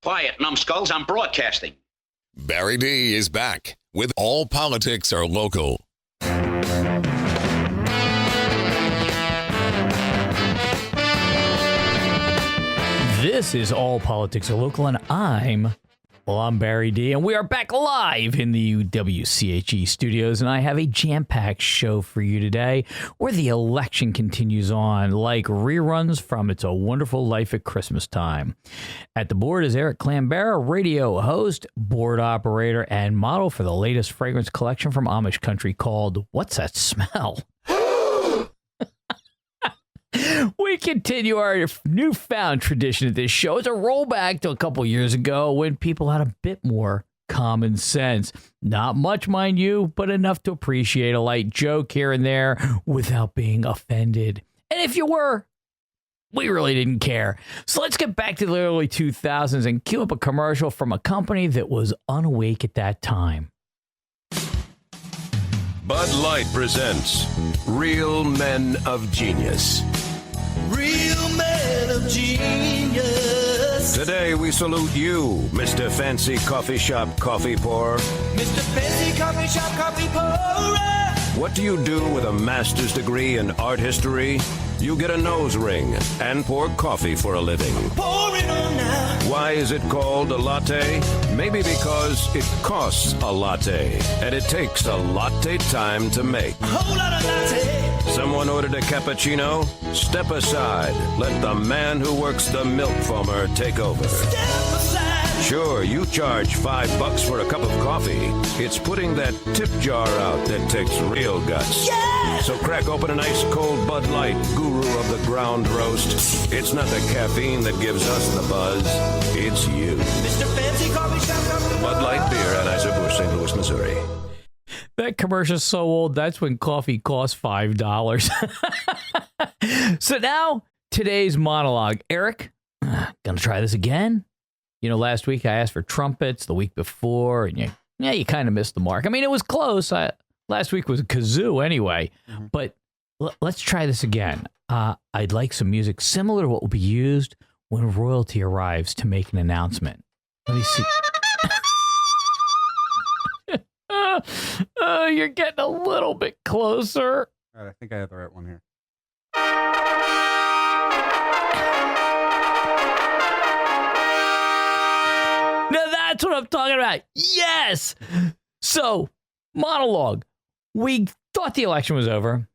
Quiet, numbskulls, I'm broadcasting. Barry D is back with All Politics Are Local. This is All Politics Are Local, and I'm Barry D, and we are back live in the WCHE studios, and I have a jam-packed show for you today where the election continues on like reruns from It's a Wonderful Life at Christmas Time. At the board is Eric Clambera, radio host, board operator, and model for the latest fragrance collection from Amish country called What's That Smell? We continue our newfound tradition at this show. It's a rollback to a couple years ago when people had a bit more common sense. Not much, mind you, but enough to appreciate a light joke here and there without being offended. And if you were, we really didn't care. So let's get back to the early 2000s and cue up a commercial from a company that was unawake at that time. Bud Light presents Real Men of Genius. Real men of genius. Today we salute you, Mr. Fancy Coffee Shop Coffee Pourer. Mr. Fancy Coffee Shop Coffee Pourer. What do you do with a master's degree in art history? You get a nose ring and pour coffee for a living. Pour it on now. Why is it called a latte? Maybe because it costs a latte, and it takes a latte time to make. A whole lot of latte. Someone ordered a cappuccino? Step aside. Let the man who works the milk foamer take over. Step aside. Sure, you charge $5 for a cup of coffee. It's putting that tip jar out that takes real guts. Yeah. So crack open an ice cold Bud Light, guru of the ground roast. It's not the caffeine that gives us the buzz. It's you. Mr. Fancy Coffee Shop Coffee Pourer. Bud Light beer, Anheuser-Busch, St. Louis, Missouri. That commercial's so old, that's when coffee cost $5. So now, today's monologue. Eric, gonna try this again? You know, last week I asked for trumpets, the week before, and you kind of missed the mark. I mean, it was close. Last week was a kazoo anyway, but let's try this again. I'd like some music similar to what will be used when royalty arrives to make an announcement. Let me see. You're getting a little bit closer. All right, I think I have the right one here. Now that's what I'm talking about. Yes. So, monologue. We thought the election was over,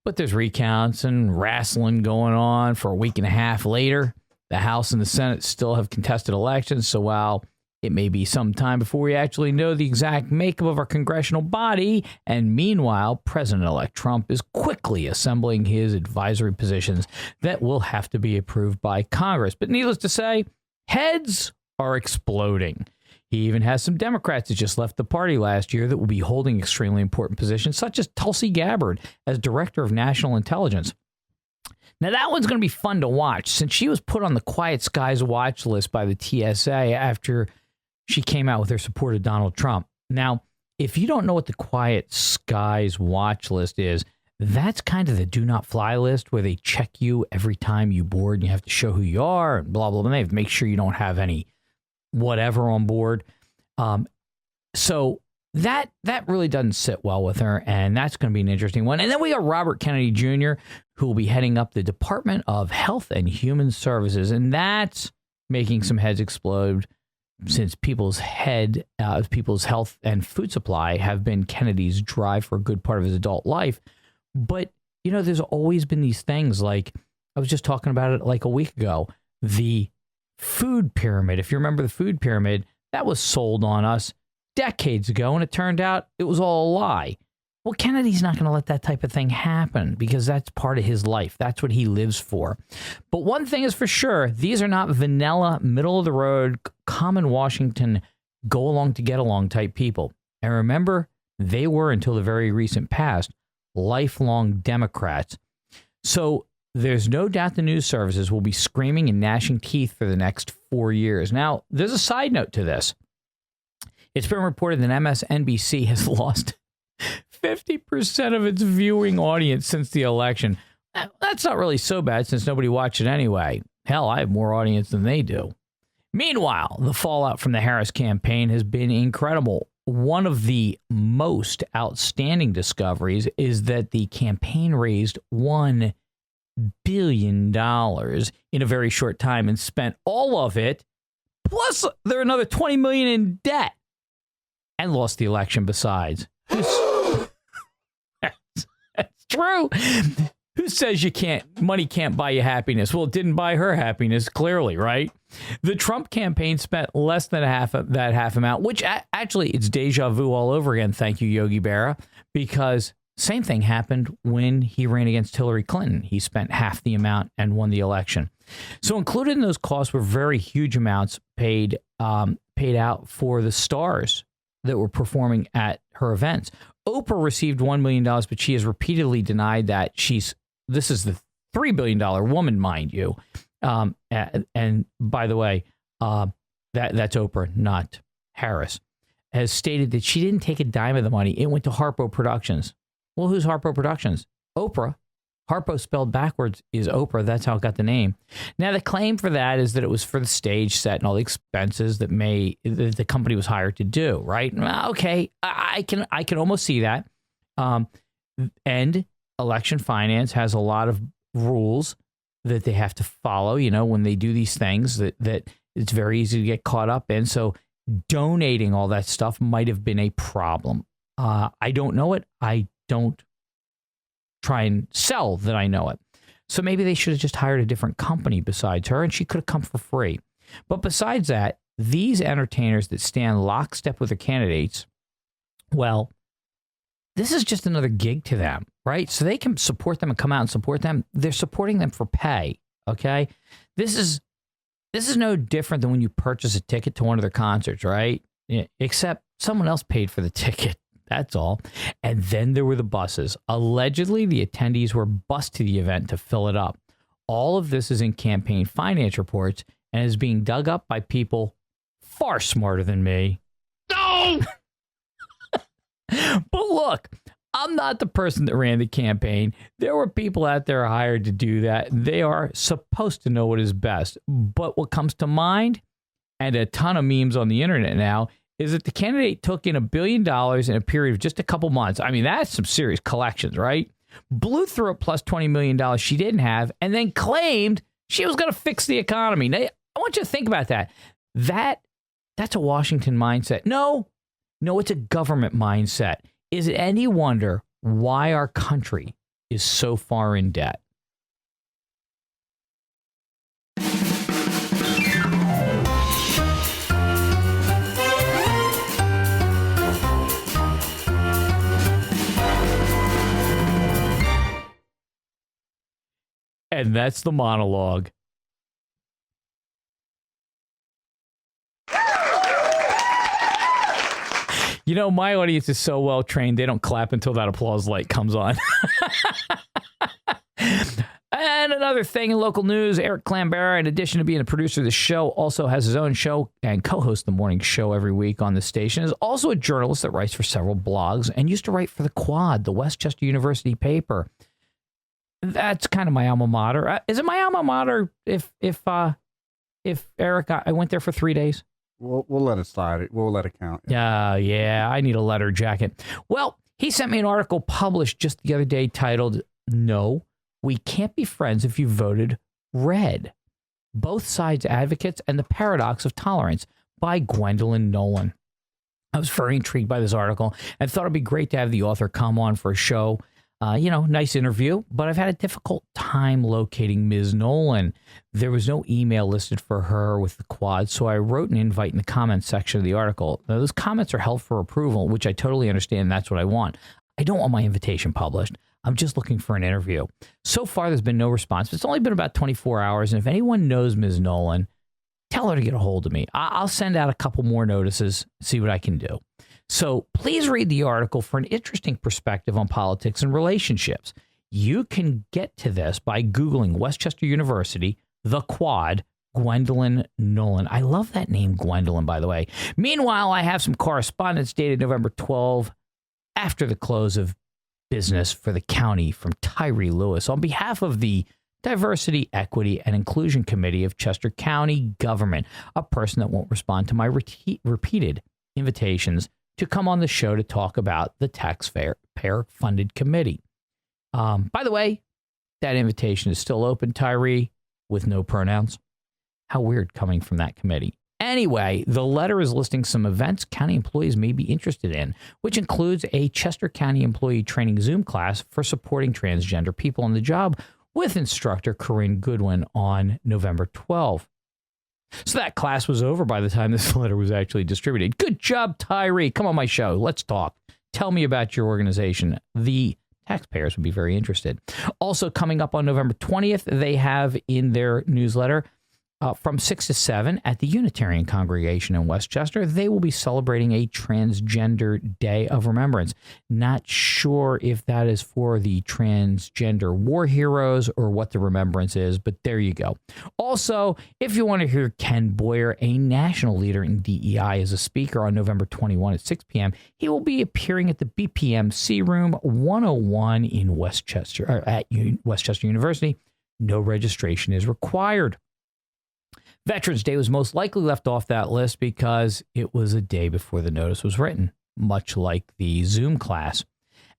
but there's recounts and wrestling going on for a week and a half later. The House and the Senate still have contested elections, so while it may be some time before we actually know the exact makeup of our congressional body, and meanwhile, President-elect Trump is quickly assembling his advisory positions that will have to be approved by Congress. But needless to say, heads are exploding. He even has some Democrats that just left the party last year that will be holding extremely important positions, such as Tulsi Gabbard as Director of National Intelligence. Now, that one's going to be fun to watch since she was put on the Quiet Skies watch list by the TSA after she came out with her support of Donald Trump. Now, if you don't know what the Quiet Skies watch list is, that's kind of the do not fly list where they check you every time you board and you have to show who you are and blah, blah, blah. They have to make sure you don't have any whatever on board. So that really doesn't sit well with her, and that's going to be an interesting one. And then we got Robert Kennedy Jr., who will be heading up the Department of Health and Human Services, and that's making some heads explode since people's health and food supply have been Kennedy's drive for a good part of his adult life. But, you know, there's always been these things like, I was just talking about it like a week ago, the food pyramid. If you remember the food pyramid, that was sold on us decades ago, and it turned out it was all a lie. Well, Kennedy's not going to let that type of thing happen because that's part of his life. That's what he lives for. But one thing is for sure, these are not vanilla, middle-of-the-road, common Washington, go-along-to-get-along type people. And remember, they were, until the very recent past, lifelong Democrats. So there's no doubt the news services will be screaming and gnashing teeth for the next 4 years. Now, there's a side note to this. It's been reported that MSNBC has lost 50% of its viewing audience since the election. That's not really so bad since nobody watched it anyway. Hell, I have more audience than they do. Meanwhile, the fallout from the Harris campaign has been incredible. One of the most outstanding discoveries is that the campaign raised $1 billion in a very short time and spent all of it, plus they're another $20 million in debt, and lost the election besides. That's true. Who says money can't buy you happiness? Well, it didn't buy her happiness, clearly, right? The Trump campaign spent less than half amount, which actually it's deja vu all over again. Thank you, Yogi Berra, because same thing happened when he ran against Hillary Clinton. He spent half the amount and won the election. So included in those costs were very huge amounts paid out for the stars that were performing at her events. Oprah received $1 million, but she has repeatedly denied that. This is the $3 billion woman, mind you. And by the way, that's Oprah, not Harris, has stated that she didn't take a dime of the money. It went to Harpo Productions. Well, who's Harpo Productions? Oprah. Harpo spelled backwards is Oprah. That's how it got the name. Now, the claim for that is that it was for the stage set and all the expenses that the company was hired to do, right? Okay, I can almost see that. And election finance has a lot of rules that they have to follow, when they do these things that it's very easy to get caught up in. So donating all that stuff might have been a problem. I don't know it. I don't try and sell that I know it. So maybe they should have just hired a different company besides her, and she could have come for free. But besides that, these entertainers that stand lockstep with their candidates, well, this is just another gig to them, right? So they can support them and come out and support them. They're supporting them for pay, okay? This is no different than when you purchase a ticket to one of their concerts, right? Except someone else paid for the ticket. That's all. And then there were the buses. Allegedly, the attendees were bused to the event to fill it up. All of this is in campaign finance reports and is being dug up by people far smarter than me. No! But look, I'm not the person that ran the campaign. There were people out there hired to do that. They are supposed to know what is best. But what comes to mind, and a ton of memes on the internet now, is that the candidate took in $1 billion in a period of just a couple months. I mean, that's some serious collections, right? Blew through it plus $20 million she didn't have, and then claimed she was going to fix the economy. Now, I want you to think about that. That's a Washington mindset. No, it's a government mindset. Is it any wonder why our country is so far in debt? And that's the monologue. My audience is so well trained, they don't clap until that applause light comes on. And another thing in local news, Eric Clambera, in addition to being a producer of the show, also has his own show and co-hosts the morning show every week on the station, is also a journalist that writes for several blogs and used to write for the Quad, the Westchester University paper. That's kind of my alma mater. Is it my alma mater if Eric, I went there for 3 days? We'll let it slide. We'll let it count. Yeah, I need a letter jacket. Well, he sent me an article published just the other day titled, "No, We Can't Be Friends If You Voted Red. Both Sides Advocates and the Paradox of Tolerance" by Gwendolyn Nolan. I was very intrigued by this article and thought it'd be great to have the author come on for a show. Nice interview, but I've had a difficult time locating Ms. Nolan. There was no email listed for her with the Quad, so I wrote an invite in the comments section of the article. Now, those comments are held for approval, which I totally understand. That's what I want. I don't want my invitation published. I'm just looking for an interview. So far, there's been no response. It's only been about 24 hours, and if anyone knows Ms. Nolan, tell her to get a hold of me. I'll send out a couple more notices, see what I can do. So please read the article for an interesting perspective on politics and relationships. You can get to this by Googling Westchester University, the Quad, Gwendolyn Nolan. I love that name, Gwendolyn, by the way. Meanwhile, I have some correspondence dated November 12, after the close of business for the county, from Tyree Lewis. On behalf of the Diversity, Equity, and Inclusion Committee of Chester County Government, a person that won't respond to my repeated invitations to come on the show to talk about the taxpayer-funded committee. By the way, that invitation is still open, Tyree, with no pronouns. How weird coming from that committee. Anyway, the letter is listing some events county employees may be interested in, which includes a Chester County Employee Training Zoom class for supporting transgender people on the job with instructor Corinne Goodwin on November 12th. So that class was over by the time this letter was actually distributed. Good job, Tyree. Come on my show. Let's talk. Tell me about your organization. The taxpayers would be very interested. Also coming up on November 20th, they have in their newsletter from 6 to 7 at the Unitarian Congregation in Westchester, they will be celebrating a Transgender Day of Remembrance. Not sure if that is for the transgender war heroes or what the remembrance is, but there you go. Also, if you want to hear Ken Boyer, a national leader in DEI, as a speaker on November 21 at 6 p.m., he will be appearing at the BPMC Room 101 in Westchester, or at Westchester University. No registration is required. Veterans Day was most likely left off that list because it was a day before the notice was written, much like the Zoom class.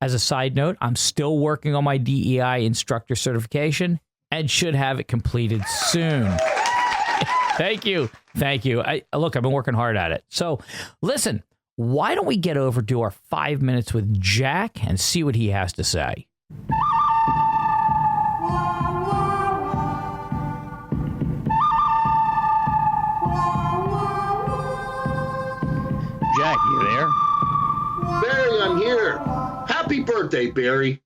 As a side note, I'm still working on my DEI instructor certification and should have it completed soon. Thank you. Thank you. Look, I've been working hard at it. So listen, why don't we get over to our 5 minutes with Jack and see what he has to say? Jack, you there? Barry, I'm here. Happy birthday, Barry.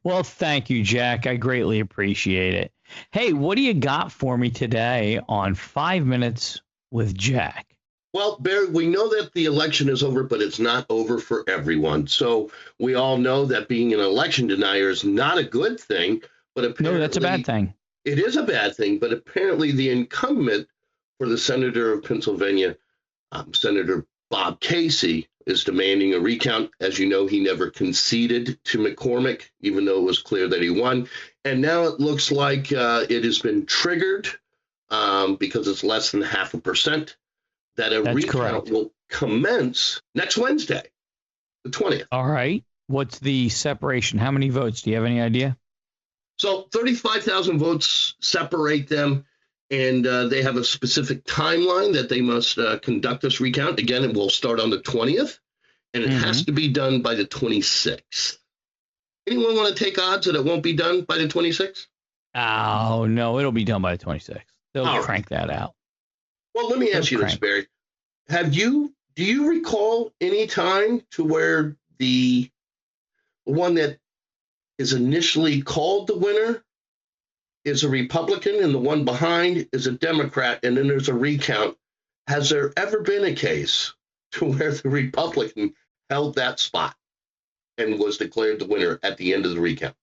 Well, thank you, Jack. I greatly appreciate it. Hey, what do you got for me today on 5 minutes with Jack? Well, Barry, we know that the election is over, but it's not over for everyone. So we all know that being an election denier is not a good thing. But apparently, no, that's a bad thing. It is a bad thing, but apparently the incumbent for the senator of Pennsylvania, Senator Bob Casey, is demanding a recount. As you know, he never conceded to McCormick, even though it was clear that he won. And now it looks like it has been triggered because it's less than 0.5%, that a recount will commence next Wednesday, the 20th. All right. What's the separation? How many votes? Do you have any idea? So 35,000 votes separate them. And they have a specific timeline that they must conduct this recount. Again, it will start on the 20th, and it has to be done by the 26th. Anyone want to take odds that it won't be done by the 26th? Oh, no, it'll be done by the 26th. They'll crank that out. Well, let me ask you this, Barry. Do you recall any time to where the one that is initially called the winner is a Republican and the one behind is a Democrat, and then there's a recount? Has there ever been a case to where the Republican held that spot and was declared the winner at the end of the recount?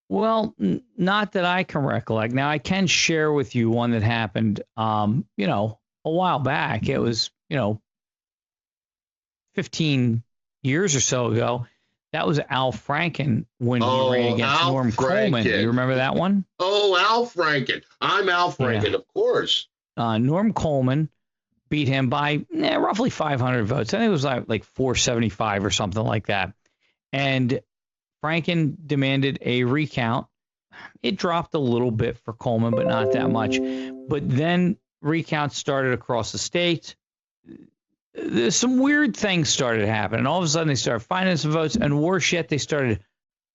Well, not that I can recollect. Now, I can share with you one that happened, a while back. It was, 15 years or so ago. That was Al Franken when he ran against Norm Coleman. Do you remember that one? Oh, Al Franken. I'm Al Franken, of course. Norm Coleman beat him by roughly 500 votes. I think it was like 475 or something like that. And Franken demanded a recount. It dropped a little bit for Coleman, but not that much. But then recounts started across the state. There's some weird things started happening. All of a sudden, they started finding some votes, and worse yet, they started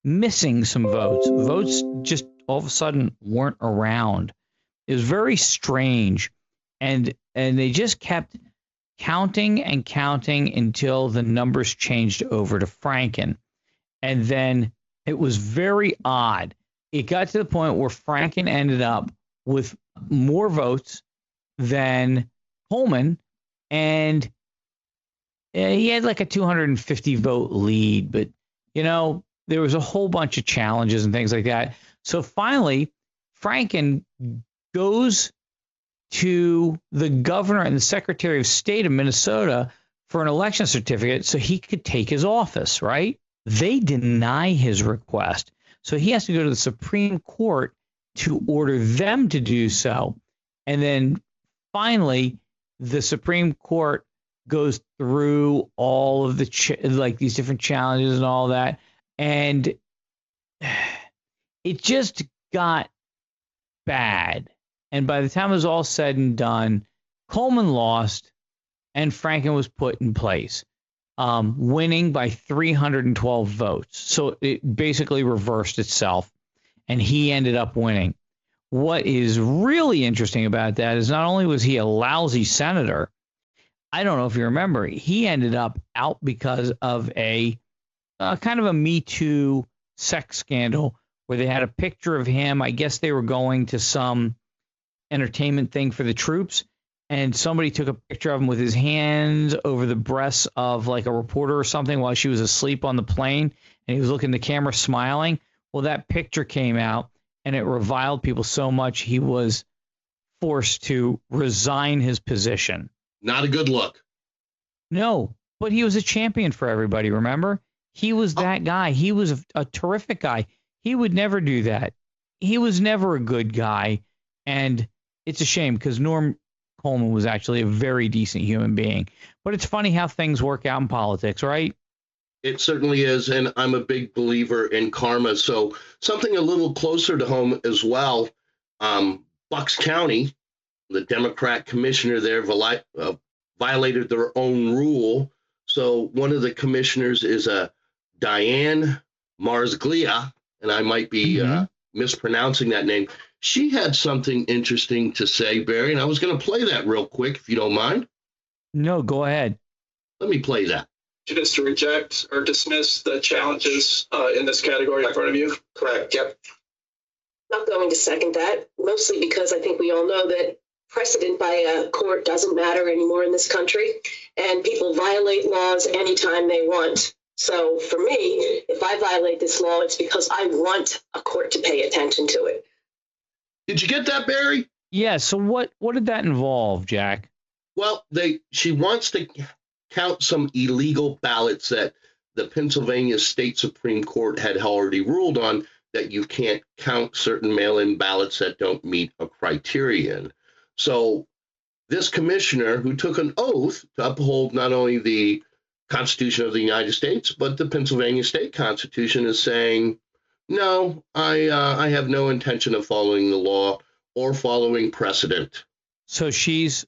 missing some votes. Votes just all of a sudden weren't around. It was very strange, and they just kept counting and counting until the numbers changed over to Franken, and then it was very odd. It got to the point where Franken ended up with more votes than Coleman, and he had like a 250 vote lead, but there was a whole bunch of challenges and things like that. So finally, Franken goes to the governor and the Secretary of State of Minnesota for an election certificate so he could take his office, right? They deny his request. So he has to go to the Supreme Court to order them to do so. And then finally, the Supreme Court goes through all of the these different challenges and all that. And it just got bad. And by the time it was all said and done, Coleman lost and Franken was put in place, winning by 312 votes. So it basically reversed itself, and he ended up winning. What is really interesting about that is not only was he a lousy senator, I don't know if you remember, he ended up out because of a kind of a Me Too sex scandal where they had a picture of him. I guess they were going to some entertainment thing for the troops, and somebody took a picture of him with his hands over the breasts of like a reporter or something while she was asleep on the plane, and he was looking at the camera smiling. Well, that picture came out, and it reviled people so much he was forced to resign his position. Not a good look. No, but he was a champion for everybody, remember? He was that guy. He was a terrific guy. He would never do that. He was never a good guy, and it's a shame because Norm Coleman was actually a very decent human being. But it's funny how things work out in politics, right? It certainly is, and I'm a big believer in karma. So something a little closer to home as well, Bucks County, the Democrat commissioner there violated their own rule. So one of the commissioners is a Diane Marzglia, and I might be mispronouncing that name. She had something interesting to say, Barry, and I was going to play that real quick, if you don't mind. No, go ahead. Let me play that. Is to reject or dismiss the challenges in this category in front of you? Correct, yep. Not going to second that, mostly because I think we all know that precedent by a court doesn't matter anymore in this country, and people violate laws anytime they want. So for me, if I violate this law, it's because I want a court to pay attention to it. Did you get that, Barry? Yeah, so what did that involve, Jack? Well, she wants to count some illegal ballots that the Pennsylvania State Supreme Court had already ruled on, that you can't count certain mail-in ballots that don't meet a criterion. So this commissioner, who took an oath to uphold not only the Constitution of the United States, but the Pennsylvania State Constitution, is saying, no, I have no intention of following the law or following precedent. So she's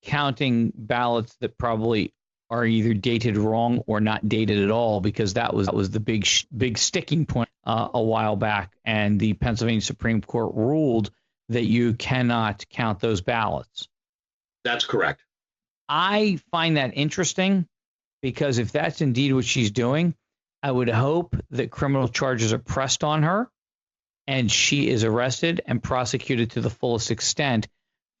counting ballots that probably are either dated wrong or not dated at all, because that was the big sticking point a while back, and the Pennsylvania Supreme Court ruled that you cannot count those ballots. That's correct. I find that interesting, because if that's indeed what she's doing, I would hope that criminal charges are pressed on her and she is arrested and prosecuted to the fullest extent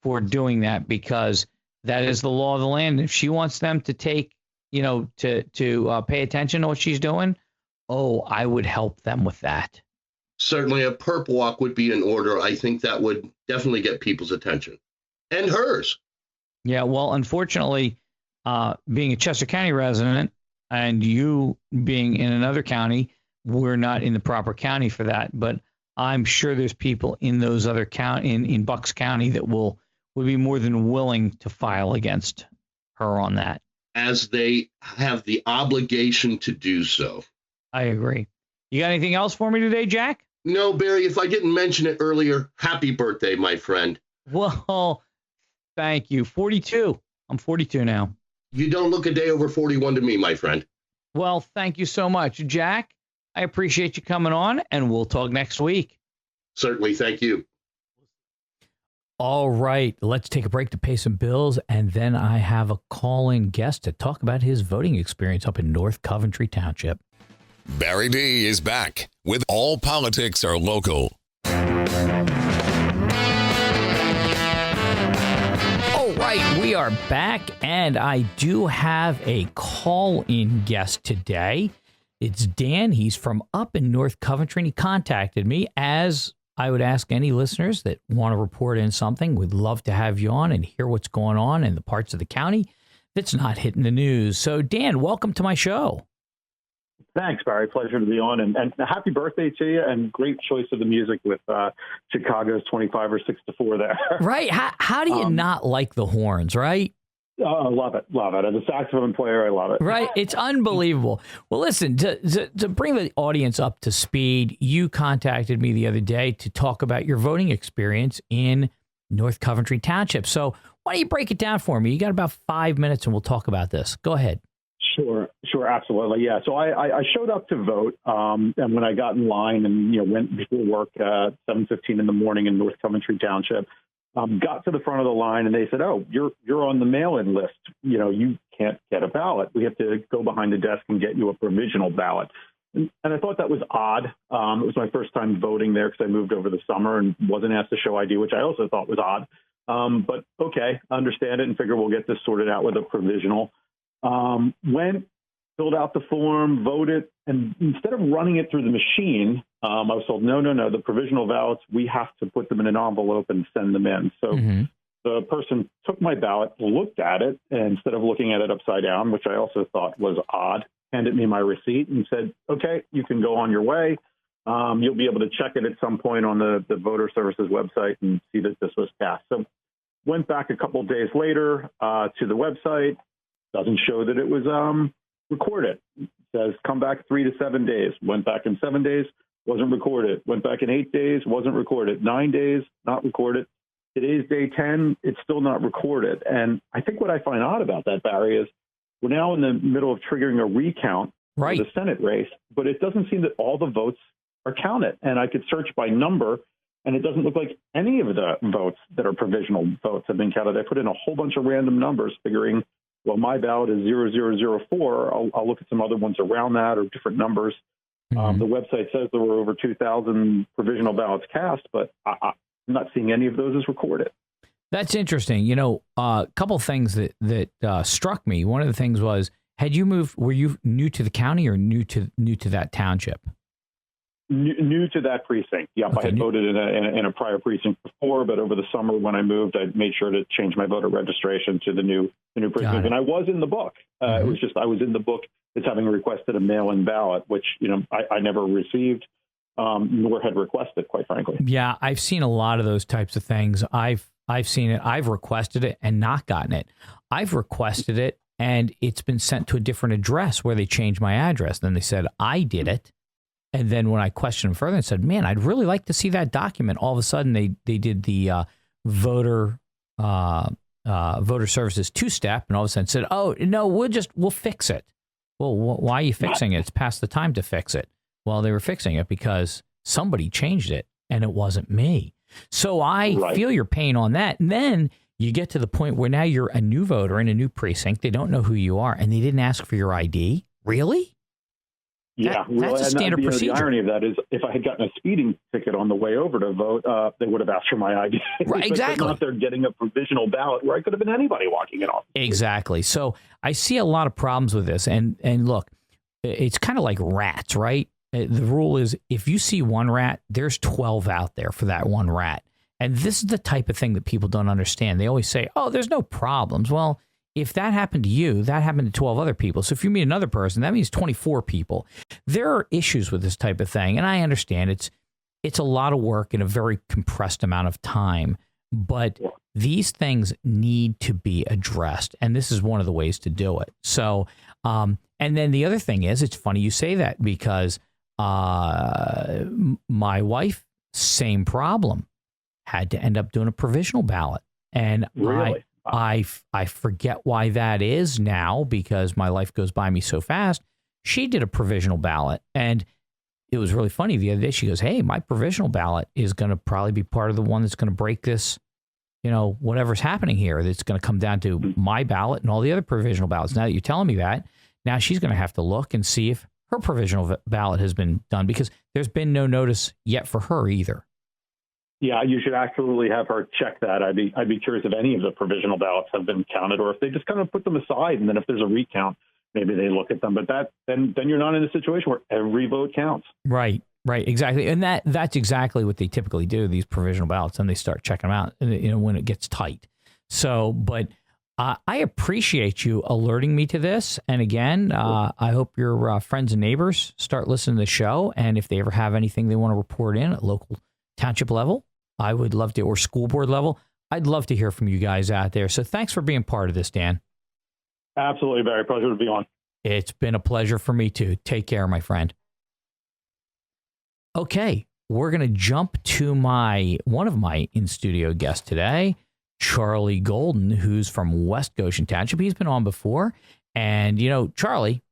for doing that, because that is the law of the land. If she wants them to take, to pay attention to what she's doing, I would help them with that. Certainly a perp walk would be in order. I think that would definitely get people's attention, and hers. Yeah, well, unfortunately, being a Chester County resident and you being in another county, we're not in the proper county for that. But I'm sure there's people in those other in Bucks County that would be more than willing to file against her on that, as they have the obligation to do so. I agree. You got anything else for me today, Jack? No, Barry, if I didn't mention it earlier, happy birthday, my friend. Well, thank you. 42. I'm 42 now. You don't look a day over 41 to me, my friend. Well, thank you so much, Jack. I appreciate you coming on, and we'll talk next week. Certainly. Thank you. All right, let's take a break to pay some bills, and then I have a call-in guest to talk about his voting experience up in North Coventry Township. Barry D is back with All Politics Are Local. All right, we are back, and I do have a call-in guest today. It's Dan. He's from up in North Coventry, and he contacted me, as I would ask any listeners that want to report in something. We'd love to have you on and hear what's going on in the parts of the county that's not hitting the news. So, Dan, welcome to my show. Thanks, Barry. Pleasure to be on. And happy birthday to you, and great choice of the music with Chicago's 25 or 6 to 4 there. Right. How do you not like the horns, right? I love it. Love it. As a saxophone player, I love it. Right. It's unbelievable. Well, listen, to bring the audience up to speed, you contacted me the other day to talk about your voting experience in North Coventry Township. So why don't you break it down for me? You got about 5 minutes and we'll talk about this. Go ahead. Sure, absolutely. Yeah. So I showed up to vote, and when I got in line and went before work at 7:15 in the morning in North Coventry Township, got to the front of the line and they said, "Oh, you're on the mail-in list. You can't get a ballot. We have to go behind the desk and get you a provisional ballot." And I thought that was odd. It was my first time voting there because I moved over the summer and wasn't asked to show ID, which I also thought was odd. But okay, understand it and figure we'll get this sorted out with a provisional. Went, filled out the form, voted, and instead of running it through the machine, I was told, no, the provisional ballots, we have to put them in an envelope and send them in. So the person took my ballot, looked at it, and instead of looking at it upside down, which I also thought was odd, handed me my receipt and said, okay, you can go on your way. You'll be able to check it at some point on the voter services website and see that this was cast. So went back a couple of days later to the website. Doesn't show that it was recorded. It says come back 3 to 7 days. Went back in 7 days, wasn't recorded. Went back in 8 days, wasn't recorded. 9 days, not recorded. Today's day 10, it's still not recorded. And I think what I find odd about that, Barry, is we're now in the middle of triggering a recount for the Senate race, but it doesn't seem that all the votes are counted. And I could search by number, and it doesn't look like any of the votes that are provisional votes have been counted. I put in a whole bunch of random numbers figuring, well, my ballot is 0004. I'll look at some other ones around that or different numbers. The website says there were over 2,000 provisional ballots cast, but I'm not seeing any of those as recorded. That's interesting. A couple things that struck me. One of the things was, had you moved? Were you new to the county or new to that township? New to that precinct. Yeah, okay. I had voted in a prior precinct before, but over the summer when I moved, I made sure to change my voter registration to the new precinct. And I was in the book. It was just I was in the book as having requested a mail-in ballot, which I never received, nor had requested, quite frankly. Yeah, I've seen a lot of those types of things. I've seen it. I've requested it and not gotten it. I've requested it and it's been sent to a different address where they changed my address. Then they said I did it. And then when I questioned them further and said, man, I'd really like to see that document. All of a sudden they did the voter services 2-step and all of a sudden said, oh, no, we'll fix it. Well, why are you fixing it? It's past the time to fix it. Well, they were fixing it because somebody changed it and it wasn't me. So I feel your pain on that. And then you get to the point where now you're a new voter in a new precinct. They don't know who you are and they didn't ask for your ID. Really? Yeah, that's a standard procedure. The irony of that is if I had gotten a speeding ticket on the way over to vote, they would have asked for my ID. Right, exactly. But not they're getting a provisional ballot where I could have been anybody walking in office. Exactly. So I see a lot of problems with this. And look, it's kind of like rats, right? The rule is if you see one rat, there's 12 out there for that one rat. And this is the type of thing that people don't understand. They always say, oh, there's no problems. Well, if that happened to you, that happened to 12 other people. So if you meet another person, that means 24 people. There are issues with this type of thing. And I understand it's a lot of work in a very compressed amount of time. But these things need to be addressed. And this is one of the ways to do it. So, and then the other thing is, it's funny you say that because my wife, same problem, had to end up doing a provisional ballot. And really? I forget why that is now because my life goes by me so fast. She did a provisional ballot and it was really funny the other day. She goes, hey, my provisional ballot is going to probably be part of the one that's going to break this, whatever's happening here. That's going to come down to my ballot and all the other provisional ballots. Now that you're telling me that, now she's going to have to look and see if her provisional ballot has been done because there's been no notice yet for her either. Yeah, you should absolutely have her check that. I'd be curious if any of the provisional ballots have been counted or if they just kind of put them aside. And then if there's a recount, maybe they look at them. But then you're not in a situation where every vote counts. Right, exactly. And that's exactly what they typically do, these provisional ballots, and they start checking them out when it gets tight. So, but I appreciate you alerting me to this. And again, I hope your friends and neighbors start listening to the show. And if they ever have anything they want to report in at local township level, I would love to, or school board level, I'd love to hear from you guys out there. So thanks for being part of this, Dan. Absolutely. Very pleasure to be on. It's been a pleasure for me too. Take care, my friend. Okay, we're going to jump to one of my in-studio guests today, Charlie Golden, who's from West Goshen Township. He's been on before. And, you know, Charlie,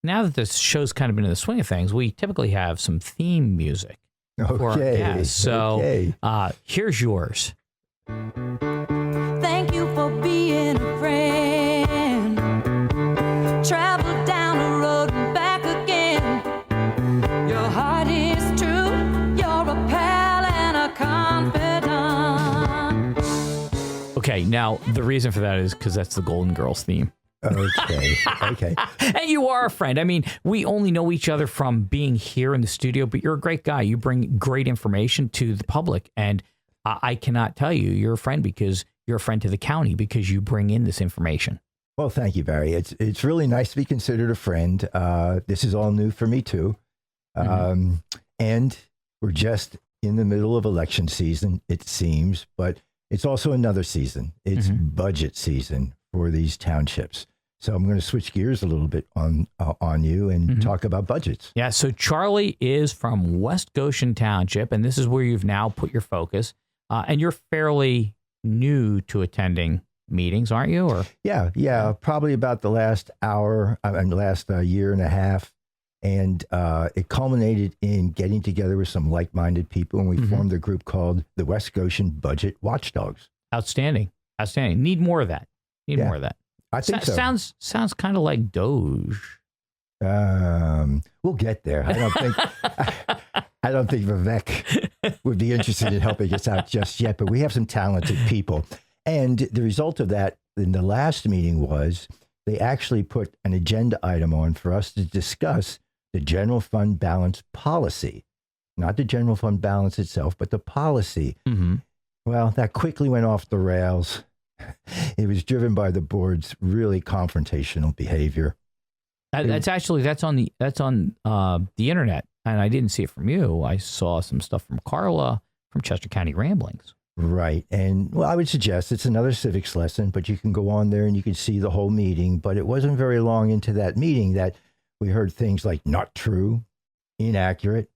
now that this show's kind of been in the swing of things, we typically have some theme music for our guests. So here's yours. Thank you for being a friend. Travel down the road and back again. Your heart is true. You're a pal and a confidant. Okay, now the reason for that is because that's the Golden Girls theme. Okay. And you are a friend. I mean, we only know each other from being here in the studio, but you're a great guy. You bring great information to the public. And I cannot tell you you're a friend because you're a friend to the county because you bring in this information. Well, thank you, Barry. It's really nice to be considered a friend. This is all new for me, too. And we're just in the middle of election season, it seems, but it's also another season. It's budget season for these townships. So I'm going to switch gears a little bit on you and talk about budgets. Yeah, so Charlie is from West Goshen Township, and this is where you've now put your focus. And you're fairly new to attending meetings, aren't you? Or Yeah, probably about the last hour and last year and a half. And it culminated in getting together with some like-minded people, and we formed a group called the West Goshen Budget Watchdogs. Outstanding. Need more of that. More of that. I think so. Sounds kind of like Doge. We'll get there. I don't think Vivek would be interested in helping us out just yet, but we have some talented people. And the result of that in the last meeting was they actually put an agenda item on for us to discuss the general fund balance policy, not the general fund balance itself, but the policy. Well, that quickly went off the rails. It was driven by the board's really confrontational behavior. That's on the internet, and I didn't see it from you. I saw some stuff from Carla from Chester County Ramblings. Right, and well, I would suggest it's another civics lesson, but you can go on there and you can see the whole meeting. But it wasn't very long into that meeting that we heard things like not true, inaccurate,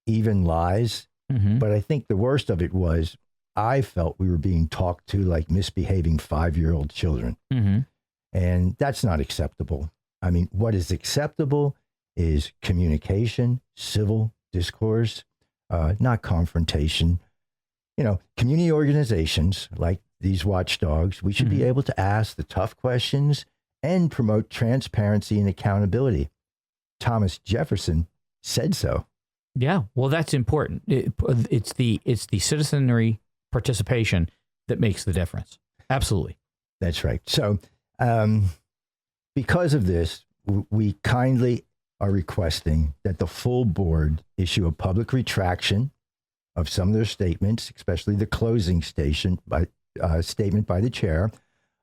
even lies. But I think the worst of it was I felt we were being talked to like misbehaving 5-year-old children. And that's not acceptable. I mean, what is acceptable is communication, civil discourse, not confrontation. You know, community organizations like these watchdogs, we should be able to ask the tough questions and promote transparency and accountability. Thomas Jefferson said so. Yeah, well, that's important. It's the citizenry participation that makes the difference. Absolutely. That's right. So because of this, we kindly are requesting that the full board issue a public retraction of some of their statements, especially the closing statement by the chair.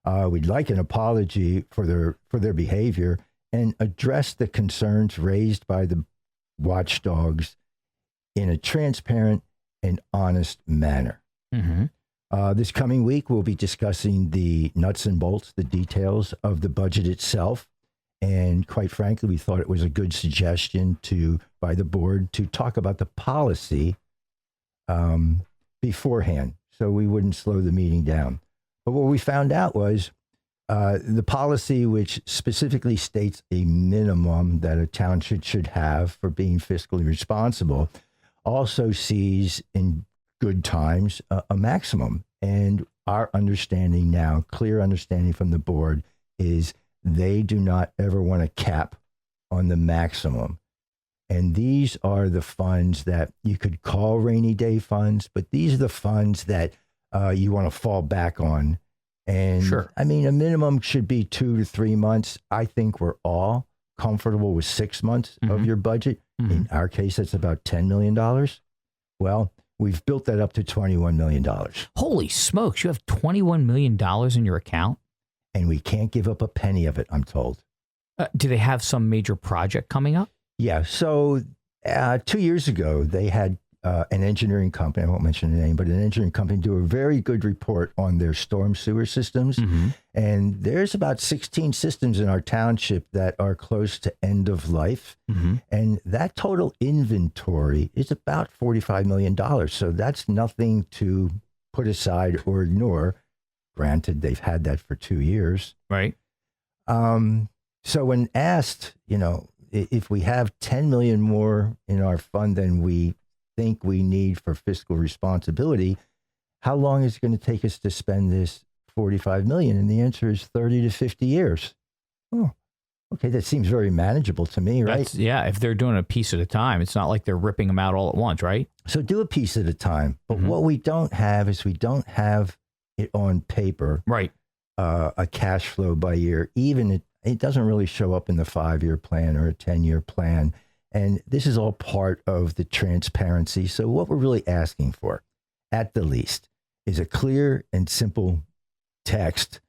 We'd like an apology for their behavior and address the concerns raised by the watchdogs in a transparent and honest manner. This coming week, we'll be discussing the nuts and bolts, the details of the budget itself. And quite frankly, we thought it was a good suggestion by the board to talk about the policy beforehand, so we wouldn't slow the meeting down. But what we found out was the policy, which specifically states a minimum that a township should have for being fiscally responsible, also sees in good times a maximum. And our understanding now, clear understanding from the board, is they do not ever want to cap on the maximum. And these are the funds that you could call rainy day funds, but these are the funds that you want to fall back on. And sure. I mean, a minimum should be 2 to 3 months. I think we're all comfortable with 6 months of your budget. In our case, that's about $10 million. Well, we've built that up to $21 million. Holy smokes. You have $21 million in your account? and we can't give up a penny of it, I'm told. Do they have some major project coming up? Yeah. So 2 years ago, they had an engineering company, I won't mention the name, but an engineering company do a very good report on their storm sewer systems. Mm-hmm. And there's about 16 systems in our township that are close to end of life. Mm-hmm. And that total inventory is about $45 million. So that's nothing to put aside or ignore. Granted, they've had that for 2 years. Right. So when asked, if we have 10 million more in our fund than we think we need for fiscal responsibility, how long is it going to take us to spend this 45 million? And the answer is 30 to 50 years. Oh, okay. That seems very manageable to me, right? If they're doing a piece at a time, it's not like they're ripping them out all at once, right? So do a piece at a time. But what we don't have is we don't have it on paper, right? A cash flow by year, even it doesn't really show up in the 5-year plan or a 10-year plan. And this is all part of the transparency. So what we're really asking for, at the least, is a clear and simple text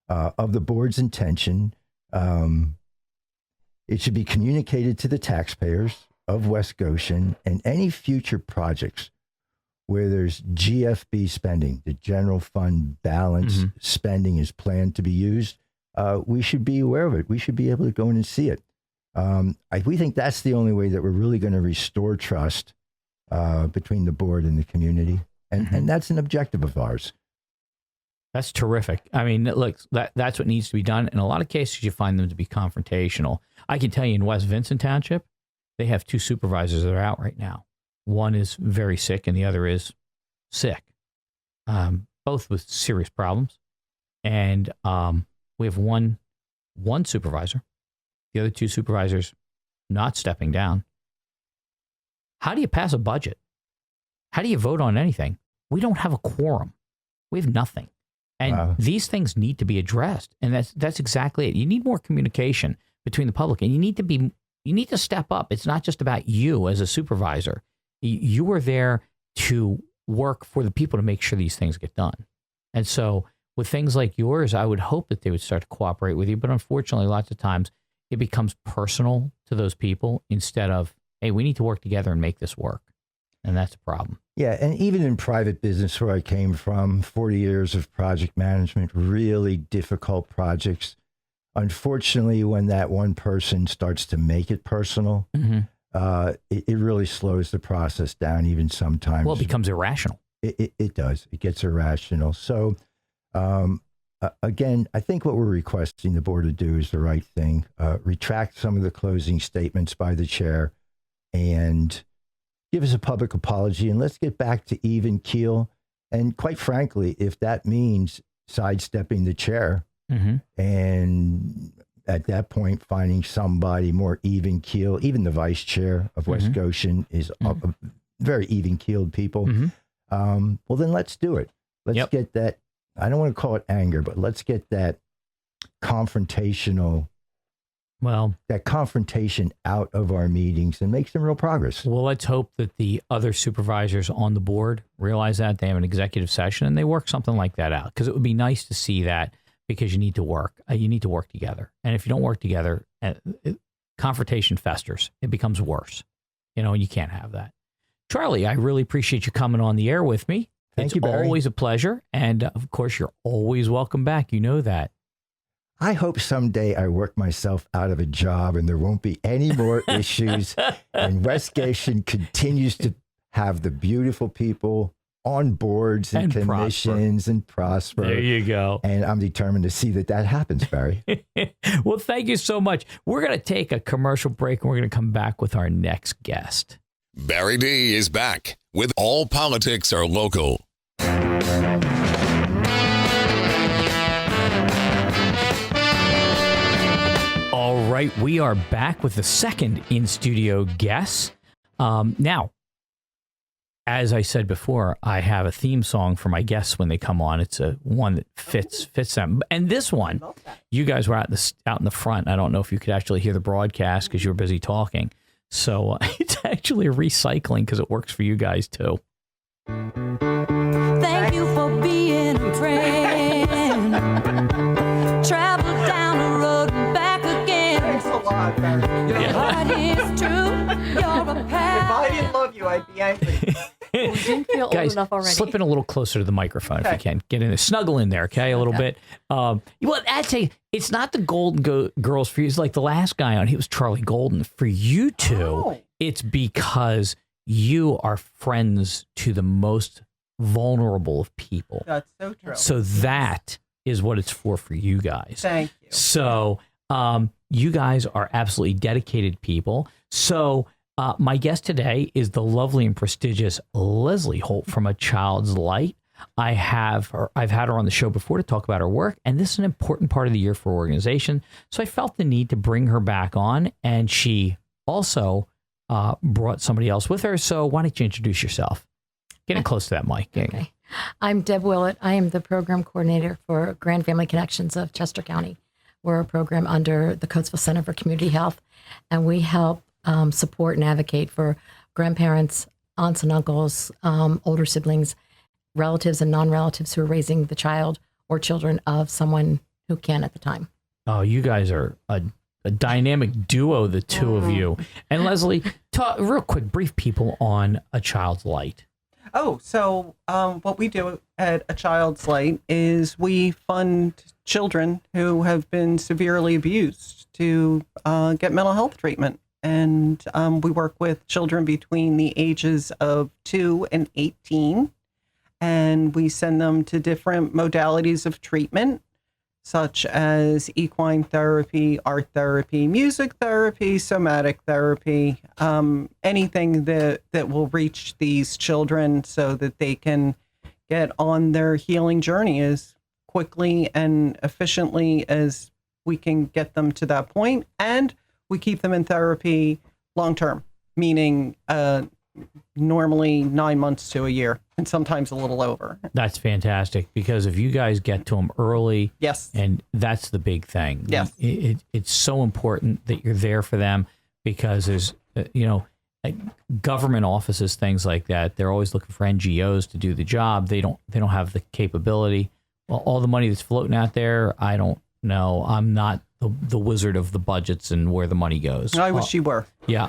of the board's intention. It should be communicated to the taxpayers of West Goshen, and any future projects where there's GFB spending, the general fund balance spending is planned to be used, we should be aware of it. We should be able to go in and see it. We think that's the only way that we're really going to restore trust between the board and the community. And that's an objective of ours. That's terrific. I mean, look, that's what needs to be done. In a lot of cases, you find them to be confrontational. I can tell you in West Vincent Township, they have 2 supervisors that are out right now. One is very sick and the other is sick, both with serious problems. And we have one supervisor, the other 2 supervisors not stepping down. How do you pass a budget? How do you vote on anything? We don't have a quorum. We have nothing. And these things need to be addressed. And that's exactly it. You need more communication between the public, and you need to step up. It's not just about you as a supervisor. You are there to work for the people to make sure these things get done. And so with things like yours, I would hope that they would start to cooperate with you. But unfortunately, lots of times it becomes personal to those people instead of, hey, we need to work together and make this work. And that's a problem. Yeah. And even in private business where I came from, 40 years of project management, really difficult projects. Unfortunately, when that one person starts to make it personal, it really slows the process down even sometimes. Well, it becomes irrational. It does. It gets irrational. So, again, I think what we're requesting the board to do is the right thing. Retract some of the closing statements by the chair and give us a public apology, and let's get back to even keel. And quite frankly, if that means sidestepping the chair and at that point finding somebody more even keel, even the vice chair of West Goshen is a very even keeled people. Well, then let's do it. Let's get that. I don't want to call it anger, but let's get that confrontation out of our meetings and make some real progress. Well, let's hope that the other supervisors on the board realize that they have an executive session and they work something like that out, because it would be nice to see that, because you need to work. You need to work together. And if you don't work together, confrontation festers. It becomes worse, and you can't have that. Charlie, I really appreciate you coming on the air with me. Thank you, Barry. It's always a pleasure. And of course, you're always welcome back. You know that. I hope someday I work myself out of a job and there won't be any more issues. And West Goshen continues to have the beautiful people on boards and commissions and prosper. There you go. And I'm determined to see that happens, Barry. Well, thank you so much. We're going to take a commercial break and we're going to come back with our next guest. Barry D is back with All Politics Are Local. All right, we are back with the second in-studio guest. Now, as I said before, I have a theme song for my guests when they come on. It's a one that fits them. And this one, you guys were out in the front. I don't know if you could actually hear the broadcast because you were busy talking. So it's actually recycling because it works for you guys too. Thank you for being a friend. Try didn't feel old Guys, enough already. slip in a little closer to the microphone if you Okay. can. Get in there. Snuggle in there, okay? A little bit. Well, I'd say it's not the Golden Girls for you. It's like the last guy on. He was Charlie Golden. For you two, it's because you are friends to the most vulnerable of people. That's so true. So that is what it's for you guys. Thank you. So you guys are absolutely dedicated people. So my guest today is the lovely and prestigious Leslie Holt from A Child's Light. I've had her on the show before to talk about her work, and this is an important part of the year for organization. So I felt the need to bring her back on, and she also brought somebody else with her. So why don't you introduce yourself? Getting close to that mic. Okay. I'm Deb Willett. I am the program coordinator for Grand Family Connections of Chester County. We're a program under the Coatesville Center for Community Health, and we help support and advocate for grandparents, aunts and uncles, older siblings, relatives and non-relatives who are raising the child or children of someone who can at the time. Oh, you guys are a dynamic duo, the two of you. And Leslie, talk real quick, brief people on A Child's Light. Oh, so what we do at A Child's Light is we fund children who have been severely abused to get mental health treatment. And we work with children between the ages of 2 and 18. And we send them to different modalities of treatment, such as equine therapy, art therapy, music therapy, somatic therapy, anything that will reach these children so that they can get on their healing journey as quickly and efficiently as we can get them to that point. And we keep them in therapy long term, meaning normally 9 months to a year, and sometimes a little over. That's fantastic, because if you guys get to them early, yes, and that's the big thing. Yes, it's so important that you're there for them, because there's like government offices, things like that. They're always looking for NGOs to do the job. They don't have the capability. Well, all the money that's floating out there, I don't know. I'm not the wizard of the budgets and where the money goes. I wish you were. Yeah.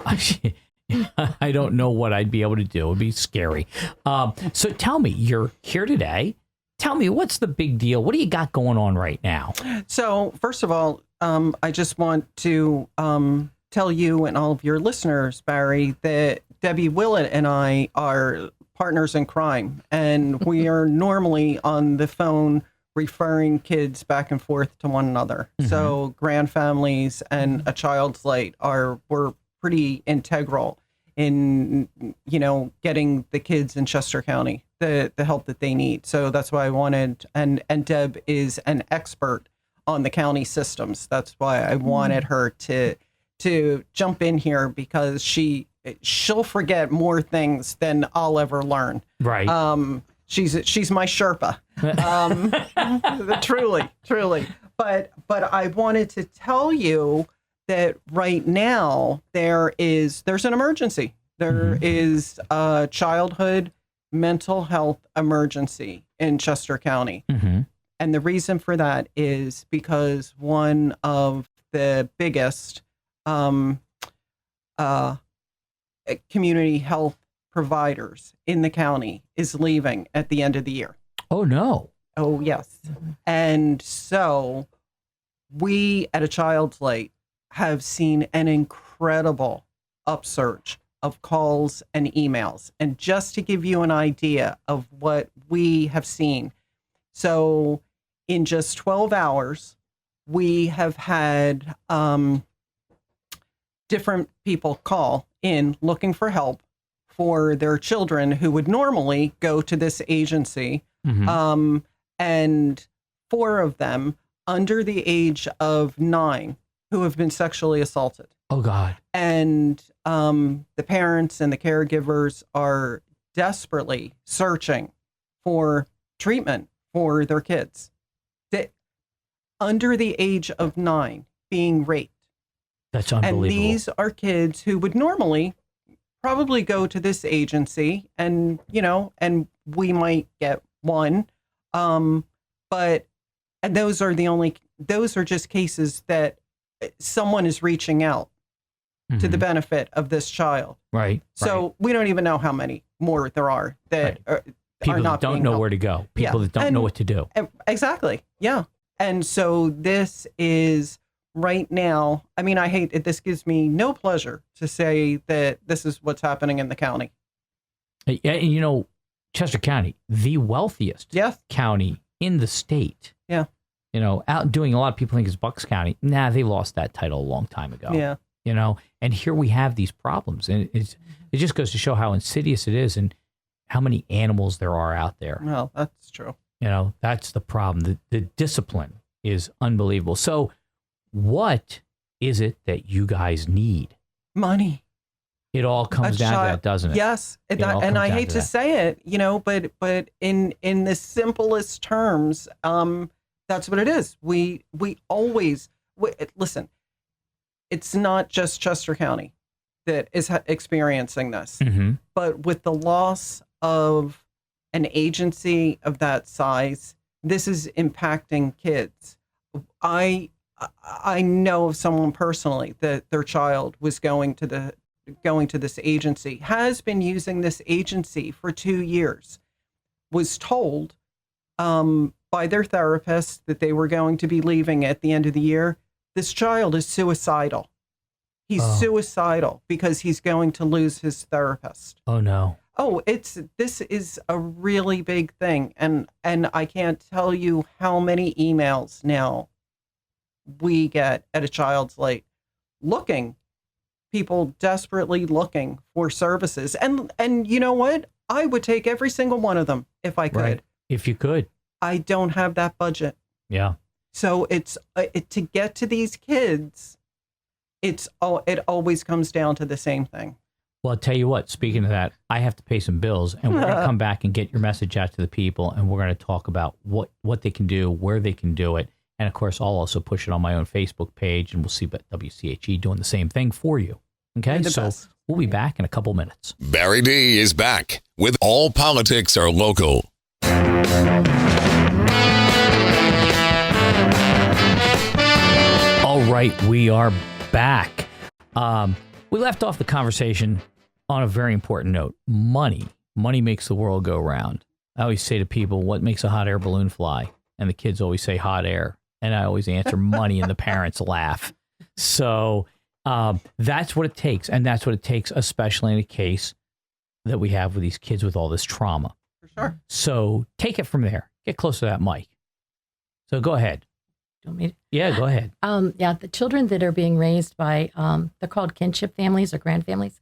I don't know what I'd be able to do. It would be scary. So tell me, you're here today. Tell me, what's the big deal? What do you got going on right now? So first of all, I just want to tell you and all of your listeners, Barry, that Debbie Willett and I are partners in crime, and we are normally on the phone referring kids back and forth to one another. Mm-hmm. So Grand Families and A Child's Light were pretty integral in, getting the kids in Chester County the help that they need. So that's why I wanted, and Deb is an expert on the county systems. That's why I wanted her to jump in here, because she'll forget more things than I'll ever learn. Right. She's my Sherpa. Truly. But I wanted to tell you that right now there's an emergency. There is a childhood mental health emergency in Chester County. Mm-hmm. And the reason for that is because one of the biggest community health providers in the county is leaving at the end of the year. Oh, no. Oh, yes. Mm-hmm. And so we at A Child's Light have seen an incredible upsurge of calls and emails. And just to give you an idea of what we have seen, so in just 12 hours, we have had different people call in looking for help for their children who would normally go to this agency. Mm-hmm. And 4 of them under the age of 9 who have been sexually assaulted. Oh, God. And the parents and the caregivers are desperately searching for treatment for their kids. Under the age of 9 being raped. That's unbelievable. And these are kids who would normally probably go to this agency and we might get one. But those are just cases that someone is reaching out to the benefit of this child. Right. So we don't even know how many more there are that are People not that don't being know helped. where to go. People that don't know what to do. Exactly. Yeah. And so this is right now. I mean, I hate it. This gives me no pleasure to say that this is what's happening in the county. Yeah, and you know, Chester County, the wealthiest county in the state. Yeah. You know, out doing a lot of people think it's Bucks County. Nah, they lost that title a long time ago. Yeah. You know, and here we have these problems, and it just goes to show how insidious it is and how many animals there are out there. Well, that's true. You know, that's the problem. The discipline is unbelievable. So what is it that you guys need? Money. It all comes down to that, doesn't it? Yes, and I hate to say it, you know, but in the simplest terms, that's what it is. We always listen. It's not just Chester County that is experiencing this, but with the loss of an agency of that size, this is impacting kids. I know of someone personally that their child was going to this agency, has been using this agency for 2 years, was told by their therapist that they were going to be leaving at the end of the year. This child is suicidal. He's suicidal because he's going to lose his therapist. Oh no. Oh, this is a really big thing. And I can't tell you how many emails now we get at a child's late people desperately looking for services. And you know what? I would take every single one of them if I could. Right. If you could. I don't have that budget. Yeah. So it's to get to these kids, it always comes down to the same thing. Well, I'll tell you what, speaking of that, I have to pay some bills, and we're going to come back and get your message out to the people, and we're going to talk about what they can do, where they can do it. And of course, I'll also push it on my own Facebook page, and we'll see WCHE doing the same thing for you. Okay, so we'll be back in a couple minutes. Barry D is back with All Politics Are Local. All right, we are back. We left off the conversation on a very important note. Money. Money makes the world go round. I always say to people, what makes a hot air balloon fly? And the kids always say hot air. And I always answer money, and the parents laugh. So that's what it takes. And that's what it takes, especially in a case that we have with these kids with all this trauma. For sure. So take it from there. Get close to that mic. So go ahead. Do you want me to? Yeah, go ahead. Yeah, the children that are being raised by, they're called kinship families or grandfamilies.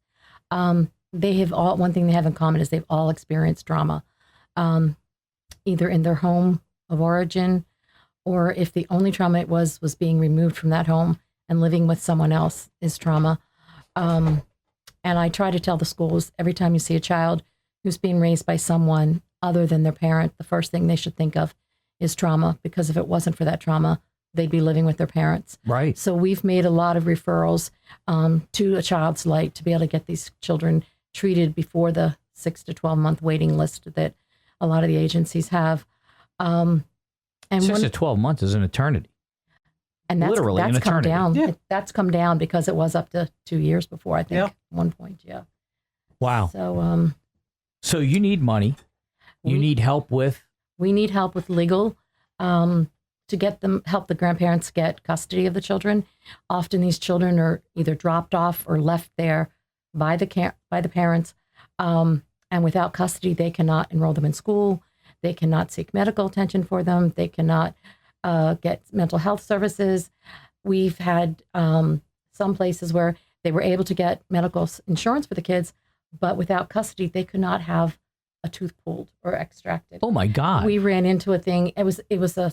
They have all, one thing they have in common is they've all experienced trauma, either in their home of origin, or if the only trauma it was being removed from that home and living with someone else is trauma. And I try to tell the schools, every time you see a child who's being raised by someone other than their parent, the first thing they should think of is trauma, because if it wasn't for that trauma, they'd be living with their parents. Right. So we've made a lot of referrals to a Child's Light to be able to get these children treated before the 6 to 12 month waiting list that a lot of the agencies have. And 6 to 12 months is an eternity. And that's, literally that's an come eternity. down. Yeah. That's come down because it was up to 2 years before, I think, Yeah. at one point. Yeah. Wow. So, So you need money. You need help with. we need help with legal to get them, help the grandparents get custody of the children. Often these children are either dropped off or left there by the parents. And without custody, they cannot enroll them in school. They cannot seek medical attention for them. They cannot get mental health services. We've had some places where they were able to get medical insurance for the kids, but without custody, they could not have a tooth pulled or extracted. Oh my God. We ran into a thing. It was a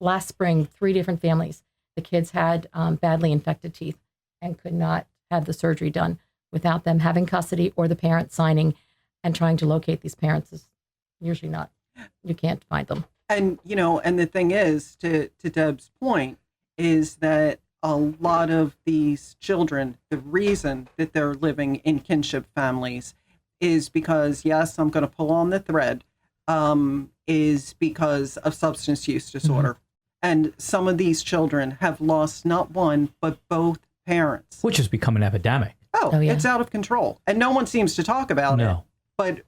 last spring, 3 different families. The kids had badly infected teeth and could not have the surgery done without them having custody or the parents signing, and trying to locate these parents is usually not, you can't find them. And, you know, and the thing is, to Deb's point, is that a lot of these children, the reason that they're living in kinship families is because, yes, I'm going to pull on the thread, is because of substance use disorder. Mm-hmm. And some of these children have lost not one, but both parents. Which has become an epidemic. Oh, yeah. It's out of control. And no one seems to talk about it. but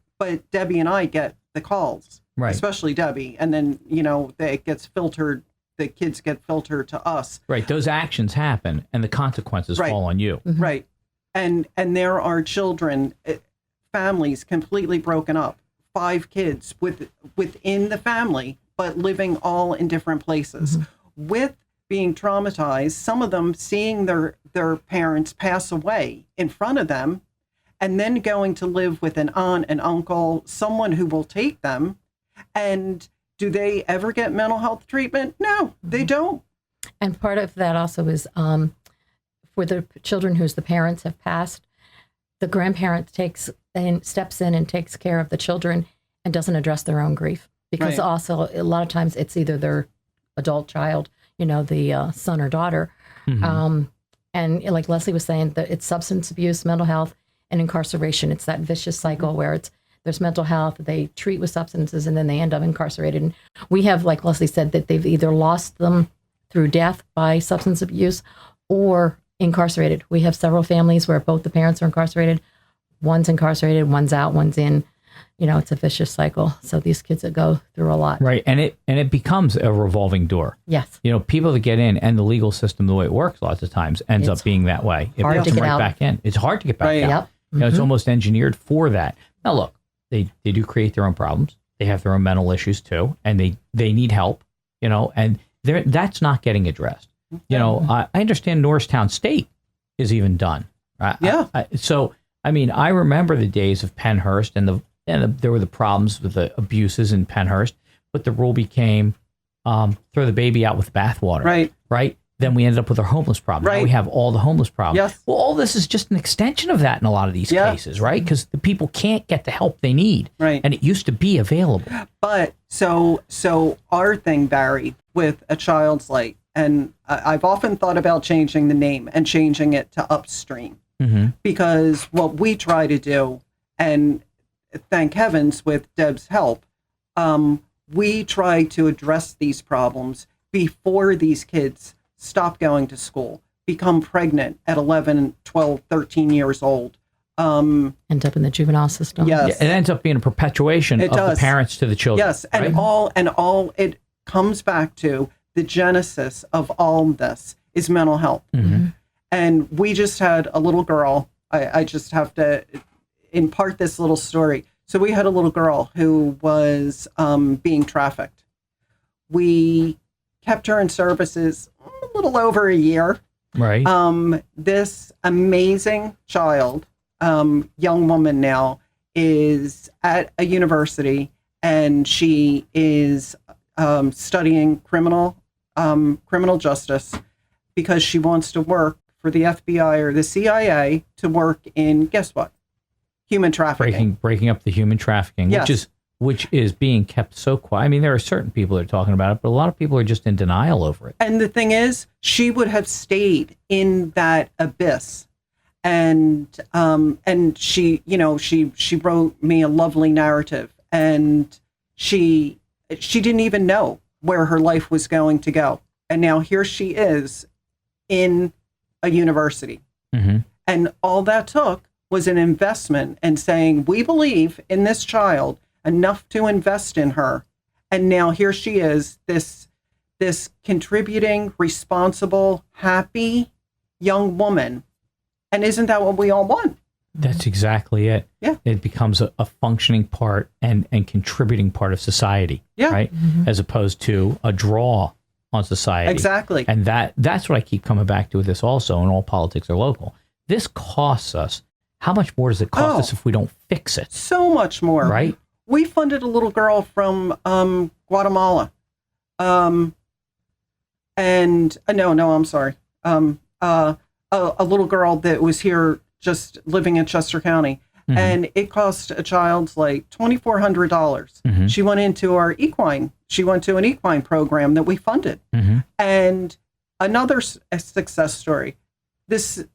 Debbie and I get the calls, Right. especially Debbie, and then it gets filtered. The kids get filtered to us. Right. Those actions happen, and the consequences fall on you. Right. And there are children, families completely broken up, 5 kids within the family, but living all in different places, with being traumatized. Some of them seeing their parents pass away in front of them, and then going to live with an aunt, an uncle, someone who will take them. And do they ever get mental health treatment? No, they don't. And part of that also is for the children whose the parents have passed, the grandparent steps in and takes care of the children and doesn't address their own grief. Because also a lot of times it's either their adult child, the son or daughter. And like Leslie was saying, that it's substance abuse, mental health, and incarceration. It's that vicious cycle where there's mental health, they treat with substances, and then they end up incarcerated. And we have, like Leslie said, that they've either lost them through death by substance abuse or incarcerated. We have several families where both the parents are incarcerated. One's incarcerated, one's out, one's in. It's a vicious cycle. So these kids that go through a lot. Right. And it becomes a revolving door. Yes. People that get in, and the legal system, the way it works lots of times, ends up being that way. It puts them right back in. It's hard to get back out. Yep. It's almost engineered for that. Now, look, they do create their own problems. They have their own mental issues too, and they need help, and that's not getting addressed. I understand Norristown State is even done. I remember the days of Pennhurst, and there were the problems with the abuses in Pennhurst, but the rule became throw the baby out with bathwater. Right. Then we ended up with our homeless problem. Now we have all the homeless problems. Yes. Well, all this is just an extension of that in a lot of these cases, right? Because the people can't get the help they need. Right. And it used to be available. But so our thing, Barry, with A Child's Light, and I've often thought about changing the name and changing it to Upstream. Because what we try to do, and thank heavens with Deb's help, we try to address these problems before these kids stop going to school, become pregnant at 11, 12, 13 years old. End up in the juvenile system. Yes. It ends up being a perpetuation of the parents to the children. Yes, and all it comes back to, the genesis of all this is mental health. And we just had a little girl. I just have to impart this little story. So we had a little girl who was being trafficked. We kept her in services a little over a year. Right. This amazing child, young woman now, is at a university, and she is studying criminal justice because she wants to work for the FBI or the CIA to work in, guess what? Human trafficking. Breaking up the human trafficking, Yes. which is being kept so quiet. I mean, there are certain people that are talking about it, but a lot of people are just in denial over it. And the thing is, she would have stayed in that abyss. And she, she wrote me a lovely narrative, and she didn't even know where her life was going to go. And now here she is in a university. And all that took was an investment and saying, we believe in this child enough to invest in her. And now here she is, this contributing, responsible, happy young woman. And isn't that what we all want? That's exactly it. Yeah. It becomes a functioning part and contributing part of society. Yeah. Right. As opposed to a draw on society. Exactly. And that's what I keep coming back to with this also, and all politics are local. This costs us. How much more does it cost us if we don't fix it? So much more. Right. We funded a little girl from Guatemala. I'm sorry. A little girl that was here just living in Chester County. And it cost A Child's Light $2,400. She went into our equine. She went to an equine program that we funded. And another success story. This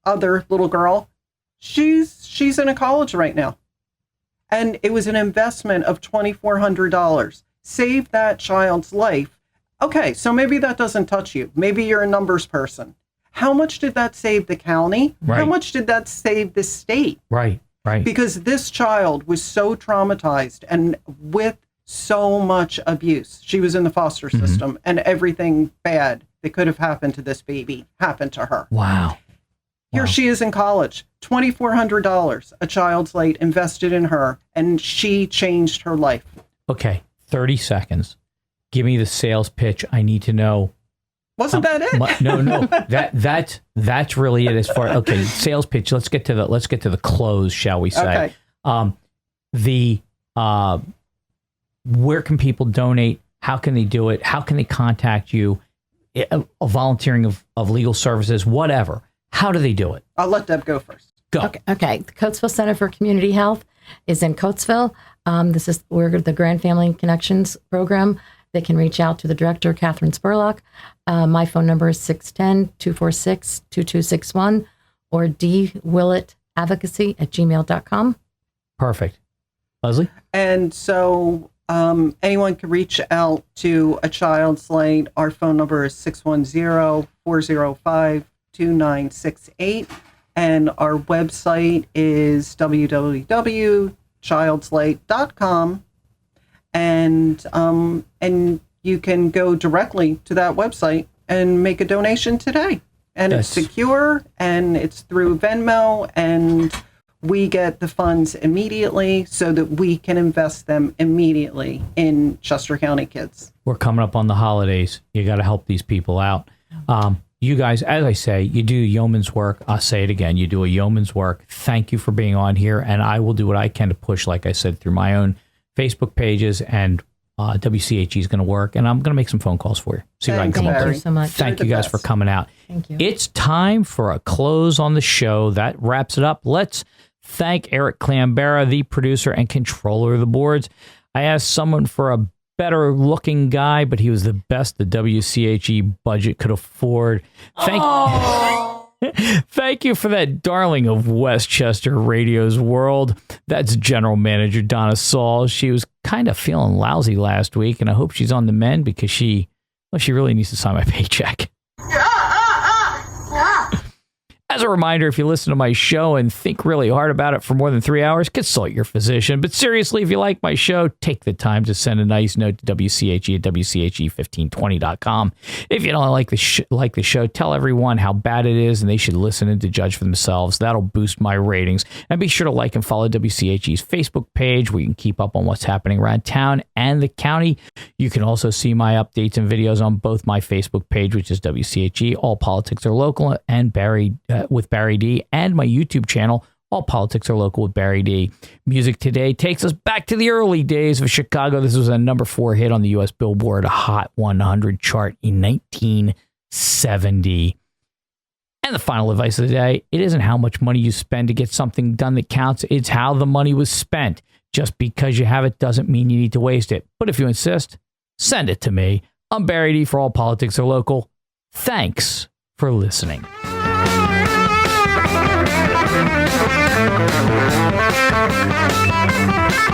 other little girl, she's in a college right now. And it was an investment of $2,400. Save that child's life. Okay, so maybe that doesn't touch you. Maybe you're a numbers person. How much did that save the county? Right. How much did that save the state? Right. Right. Because this child was so traumatized and with so much abuse. She was in the foster system, and everything bad that could have happened to this baby happened to her. Wow. Here she is in college, $2,400, a child's late invested in her, and she changed her life. Okay, 30 seconds. Give me the sales pitch. I need to know. Wasn't that it? No. That's really it. As far sales pitch. Let's get to the close, shall we say? Okay. Where can people donate? How can they do it? How can they contact you? A volunteering of legal services, whatever. How do they do it? I'll let Deb go first. Go. Okay. The Coatesville Center for Community Health is in Coatesville. This is where the Grand Family Connections program. They can reach out to the director, Catherine Spurlock. My phone number is 610-246-2261 or dwillettadvocacy@gmail.com. Perfect. Leslie? And so anyone can reach out to A Child's Light. Our phone number is 610-405-2968. And our website is www.childslight.com. And you can go directly to that website and make a donation today. And it's secure, and it's through Venmo, and we get the funds immediately so that we can invest them immediately in Chester County kids. We're coming up on the holidays. You got to help these people out. You guys, as I say, you do yeoman's work. I'll say it again. You do a yeoman's work. Thank you for being on here. And I will do what I can to push, like I said, through my own Facebook pages, and WCHE is going to work. And I'm going to make some phone calls for you. See if I can come up with. Thank you so much. Thank you guys for coming out. Thank you. It's time for a close on the show. That wraps it up. Let's thank Eric Clambera, the producer and controller of the boards. I asked someone for a better looking guy, but he was the best the WCHE budget could afford. Thank you for that darling of Westchester Radio's world. That's General Manager Donna Saul. She was kind of feeling lousy last week, and I hope she's on the mend because she really needs to sign my paycheck. As a reminder, if you listen to my show and think really hard about it for more than 3 hours, consult your physician. But seriously, if you like my show, take the time to send a nice note to WCHE at WCHE1520.com. If you don't like the show, tell everyone how bad it is and they should listen and to judge for themselves. That'll boost my ratings. And be sure to like and follow WCHE's Facebook page where you can keep up on what's happening around town and the county. You can also see my updates and videos on both my Facebook page, which is WCHE, All Politics Are Local, and with Barry D, and my YouTube channel, All Politics Are Local with Barry D. Music today takes us back to the early days of Chicago. This was a number 4 hit on the U.S. Billboard Hot 100 chart in 1970. And the final advice of the day, it isn't how much money you spend to get something done that counts. It's how the money was spent. Just because you have it doesn't mean you need to waste it. But if you insist, send it to me. I'm Barry D for All Politics Are Local. Thanks for listening. Thank you.